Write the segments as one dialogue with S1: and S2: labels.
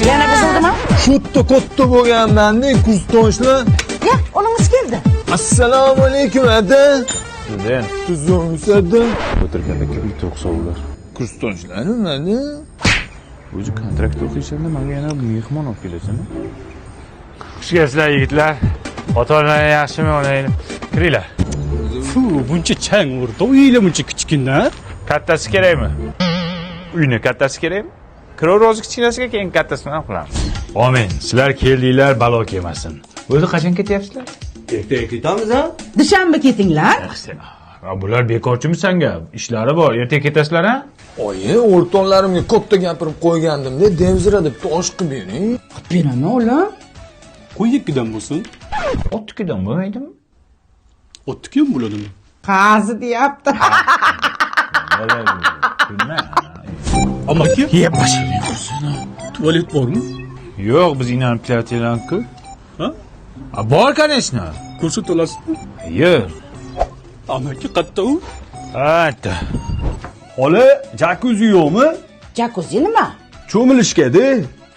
S1: Yana buzildimi?
S2: Katta bo'lgandan-ne kursdoshlar.
S1: Ya, olingiz keldi.
S2: Assalomu alaykum aka.
S3: Sizdan
S2: Tuzumsada.
S3: o'tirganda kim to'qsovlar.
S2: Kursdoshlarmi mana?
S3: O'zi kontrakt o'qiysan-da, menga yana mehmon olib kelasan-a? Xush kelibsizlar yigitlar. Ota-onalar yaxshimi, onanglar? Kiringlar.
S4: Fu, buncha chang urdi. Uyinglar buncha kichkina.
S3: Kattasi kerakmi? Uyni kattasi kerakmi? Kirov rozi kichkinasiga keyin kattasini ham qilamiz. Amin. Sizlar keldinglar, balo kelmasin. O'zi qachon ketyapsizlar?
S4: Ertaga ketamiz ha?
S1: Dushanba ketinglar.
S3: Bular bekorchimi sanga? Ishlari bor. Ertaga ketasizlar, ha?
S2: Oyi, o'rtoqlarimga katta gapirib qo'ygandim-da, devzira deb tosh qilib bering.
S1: Beraman o'g'lim.
S4: Qo'y ikkidan bo'lsin.
S3: Ottikidan bo'lmaydimi?
S4: O'tniki ham bo'ladimi?
S1: Qazi deyapti.
S4: Amaki,
S3: Yeb bashing qursin.
S4: tualet bormi?
S3: Yo'q, biz inanib kelayotganku.
S4: Ha?
S3: Bor, конечно.
S4: Ko'rsata olasizmi?
S3: Yo'q.
S4: Amaki qayerda u?
S3: Hatta.
S5: Xola, jakuzi yo'qmi?
S1: Jacuzzi nima?
S5: Cho'milishga-da.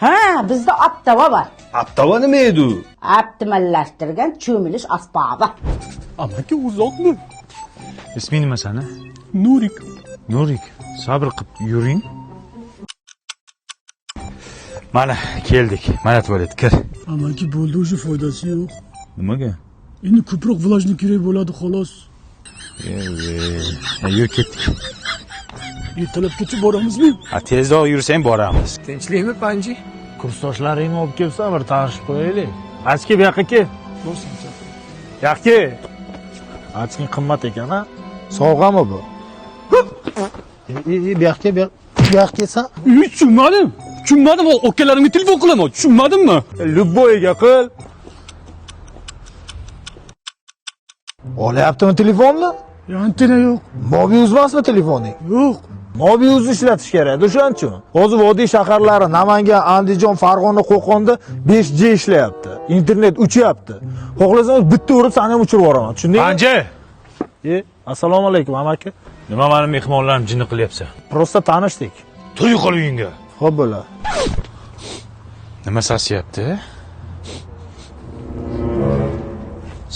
S1: Ha, bizda aptava bor.
S5: Aptava nima edi?
S1: Optimallashtirgan cho'milish asbobi.
S4: Amaki uzoqmi?
S3: Isming nima sani?
S4: Nurik.
S3: Nurik, sabr qilib yuring. Mana keldik. Mana tualet kir.
S4: Amaki bo'ldi, o'sha foydasi yo'q.
S3: Nimaga?
S4: Endi ko'proq vlajni kerak bo'ladi xolos.
S3: Yur ketdik.
S4: Ertalabgacha boramizmi?
S3: Tezroq yursang boramiz.
S2: Tinchlikmi, Panji?
S5: Kursdoshlaringni olib kelsa, bir tanishib qo'yaylik. Achki bu yoqqa kel.
S4: Borsin chaqir.
S5: Yoqqa. Achki qimmat ekan, ha? Sovg'ami bu? Bu yoqqa, bu yoqqa kelsa.
S4: Tushunmadim. Akalarimga telefon qilaman. Tushunmadimmi?
S5: Lubboyga qil. Olyaptimi telefonni?
S4: Antena yo'q.
S5: Mobius emasmi telefoning?
S4: Yo'q.
S5: Mobius ishlatish kerak, o'shaning uchun. Hozir vodiy shaharlari Namangan, Andijon, Farg'ona, Qo'qonda 5G ishlayapti. Internet uchyapti. Xohlasangiz bitta urib seni ham uchirib yuboraman. Tushundingmi?
S3: Anji,
S5: Assalomu alaykum, amaki.
S3: nima meni mehmonlarim jinni qilyapsan?
S5: Prosta tanishdik.
S3: Tur yo'qol uyingga.
S5: Xo'p bo'la.
S3: Nima sasyapti?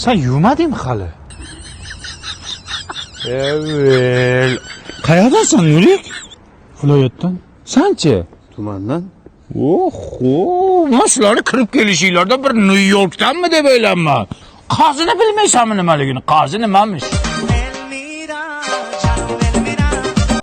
S3: Sen yuvmadingmi hali? Evet. Qayerdasan, Nurik?
S4: Viloyatdan.
S3: Sanchi?
S4: Tumandan.
S3: Oho, mana shularni kirib kelishinglarda bir Nyu-Yorkdanmi deb o'ylayman. Qozini bilmaysanmi nimaligini? Qozi nimamish?